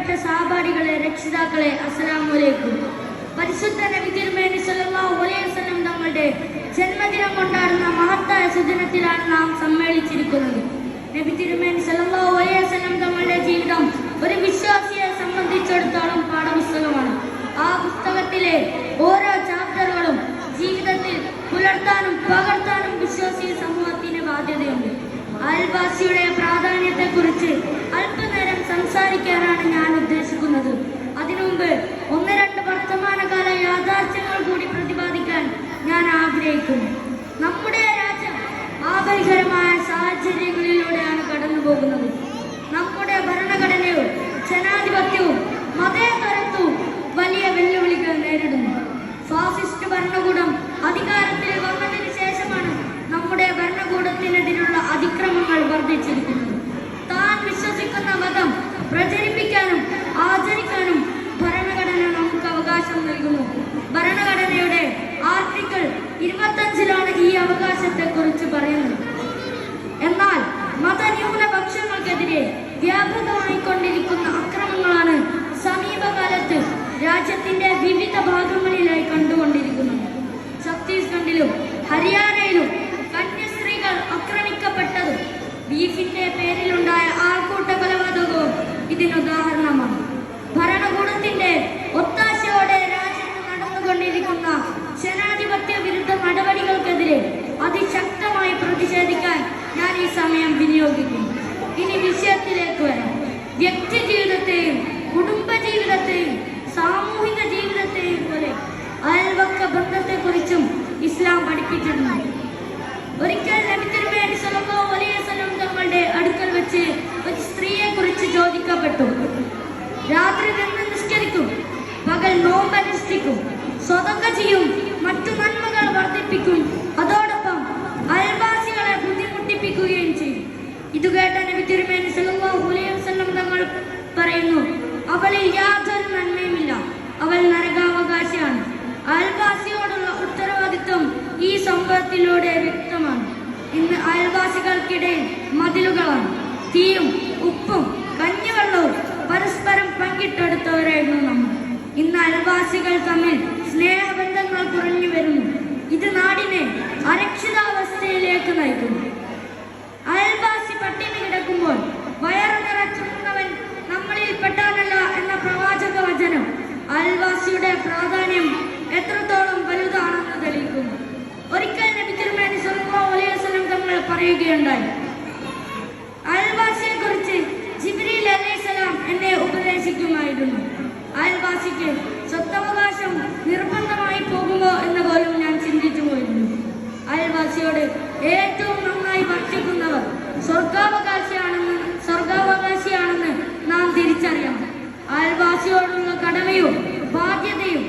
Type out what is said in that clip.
പ്രിയപ്പെട്ട സഹപാഠികളെ, രക്ഷിതാക്കളെ, അസ്സലാമു അലൈക്കും. പരിശുദ്ധ നബി തിരുമേനി സല്ലല്ലാഹു അലൈഹി വസല്ലം തങ്ങളുടെ ജന്മദിനം കൊണ്ടാടുന്ന മഹത്തായ സുദിനത്തിലാണ് നാം സമ്മേളിച്ചിരിക്കുന്നത്. നബി തിരുമേനി സല്ലല്ലാഹു അലൈഹി വസല്ലം തങ്ങളുടെ ജീവിതം ഒരു വിശ്വാസിയെ സംബന്ധിച്ചിടത്തോളം പാഠപുസ്തകമാണ്. ആ പുസ്തകത്തിലെ ഓരോ ചാപ്റ്ററുകളും ജീവിതത്തിൽ പുലർത്താനും പകർത്താനും വിശ്വാസി സമൂഹത്തിന് ബാധ്യതയുണ്ട്. അയൽവാസിയുടെ പ്രാധാന്യത്തെക്കുറിച്ച് അല്പനേരം സംസാരിക്കാനാണ് ഞാൻ ഉദ്ദേശിക്കുന്നത്. അതിനുമുമ്പ് ഒന്ന് രണ്ട് വർത്തമാനകാല യാഥാർത്ഥ്യങ്ങൾ കൂടി പ്രതിപാദിക്കാൻ ഞാൻ ആഗ്രഹിക്കുന്നു. നമ്മുടെ രാജ്യം ആപൽകരമായ സാഹചര്യങ്ങളിലൂടെയാണ് കടന്നു പോകുന്നത്. നമ്മുടെ ഭരണഘടനയും ജനാധിപത്യവും മതേതരത്വവും വലിയ വെല്ലുവിളികൾ നേരിടുന്നു. ഫാസിസ്റ്റ് ഭരണകൂടം അധികാരത്തിൽ വന്നതിന് ശേഷമാണ് നമ്മുടെ ഭരണകൂടത്തിനെതിരെയുള്ള അതിക്രമങ്ങൾ വർദ്ധിച്ചിരിക്കുന്നത്. താൻ വിശ്വസിക്കുന്ന മതം പ്രചരിപ്പിക്കാനും ആചരിക്കാനും ഭരണഘടന നമുക്ക് അവകാശം നൽകുന്നു. ഭരണഘടനയുടെ ആർട്ടിക്കിൾ 25-ലാണ് ഈ അവകാശത്തെക്കുറിച്ച് പറയുന്നത്. എന്നാൽ മതന്യൂനപക്ഷങ്ങൾക്കെതിരെ വ്യാപകമായിക്കൊണ്ടിരിക്കുന്ന അക്രമങ്ങളാണ് സമീപകാലത്ത് രാജ്യത്തിന്റെ വിവിധ ഭാഗങ്ങളിലായി കണ്ടുകൊണ്ടിരിക്കുന്നത്. ഛത്തീസ്ഗഡിലും ഹരിയാനയിലും കന്യാസ്ത്രീകൾ ആക്രമിക്കപ്പെട്ടതും ബീഫിന്റെ പേരിലുണ്ടായ ആൾക്കൂട്ട കൊലപാതകവും ഇതിനുദാഹരണമാണ്. ഭരണകൂടത്തിന്റെ ഒത്താശയോടെ രാജ്യത്ത് നടന്നുകൊണ്ടിരിക്കുന്ന ജനാധിപത്യ വിരുദ്ധ നടപടികൾക്കെതിരെ അതിശക്തമായി പ്രതിഷേധിക്കാൻ ഞാൻ ഈ സമയം വിനിയോഗിക്കുന്നു. ഇനി വിഷയത്തിലേക്ക് വരാം. വ്യക്തി ജീവിതത്തെയും കുടുംബജീവിതത്തെയും സാമൂഹിക ജീവിതത്തെയും പോലെ അയൽവക്ക ബന്ധത്തെക്കുറിച്ചും ഇസ്ലാം പഠിപ്പിച്ചിട്ടുണ്ട്. ഒരിക്കൽ നബി തിരുമേനി സല്ലല്ലാഹു അലൈഹി വസല്ലം തങ്ങളുടെ അടുക്കൽ വെച്ച് ഒരു സ്ത്രീയെ കുറിച്ച് ചോദിക്കപ്പെട്ടു. രാത്രി നിന്ന് നിസ്കരിക്കും, പകൽ നോമ്പനുഷ്ഠിക്കും, സ്വതക്ക ചെയ്യും, മറ്റു നന്മകൾ വർദ്ധിപ്പിക്കും, അതോടൊപ്പം അയൽവാസികളെ ബുദ്ധിമുട്ടിപ്പിക്കുകയും ചെയ്യും. ഇത് കേട്ട നബി തിരുമേനി സല്ലല്ലാഹു അലൈഹി വസല്ലം തങ്ങൾ പറയുന്നു, അവളിൽ യാതൊരു നന്മയുമില്ല, അവൾ നരകാവകാശിയാണ്. അയൽവാസിയോടുള്ള ഉത്തരവാദിത്വം ഈ സംഭവത്തിലൂടെ വ്യക്തമാണ്. ഇന്ന് അയൽവാസികൾക്കിടയിൽ മതിലുകളാണ്. തീയും ഉപ്പും കഞ്ഞിവെള്ളവും പരസ്പരം പങ്കിട്ടെടുത്തവരായിരുന്നു നമ്മൾ. ഇന്ന് അയൽവാസികൾ തമ്മിൽ സ്നേഹബന്ധങ്ങൾ കുറഞ്ഞു വരുന്നു. ഇത് നാടിനെ അരക്ഷിതാവസ്ഥയിലേക്ക് നയിക്കുന്നു. അയൽവാസി പട്ടിണി കിടക്കുമ്പോൾ വയറു നിറച്ചുന്നവൻ നമ്മളിൽ പെട്ടാനല്ല എന്ന പ്രവാചക വചനം അയൽവാസിയുടെ പ്രാധാന്യം എത്രത്തോളം വലുതാണെന്ന് തെളിയിക്കുന്നു. ഒരിക്കൽ നബി തിരുമേനി സല്ലല്ലാഹു അലൈഹി വസല്ലം തങ്ങൾ പറയുകയുണ്ടായി, അയൽവാസിയെ കുറിച്ച് ജിബ്രീൽ അലൈഹിസ്സലാം എന്നെ ഉപദേശിക്കുമായിരുന്നു. അയൽവാസിക്ക് സ്വത്തവകാശം നിർബന്ധമായി പോകുമോ എന്ന് പോലും ഞാൻ ചിന്തിച്ചു പോയിരുന്നു. അയൽവാസിയോട് ഏറ്റവും നന്നായി വർത്തിക്കുന്നവർ സ്വർഗാവകാശിയാണെന്ന് നാം തിരിച്ചറിയണം. അയൽവാസിയോടുള്ള കടമയും ബാധ്യതയും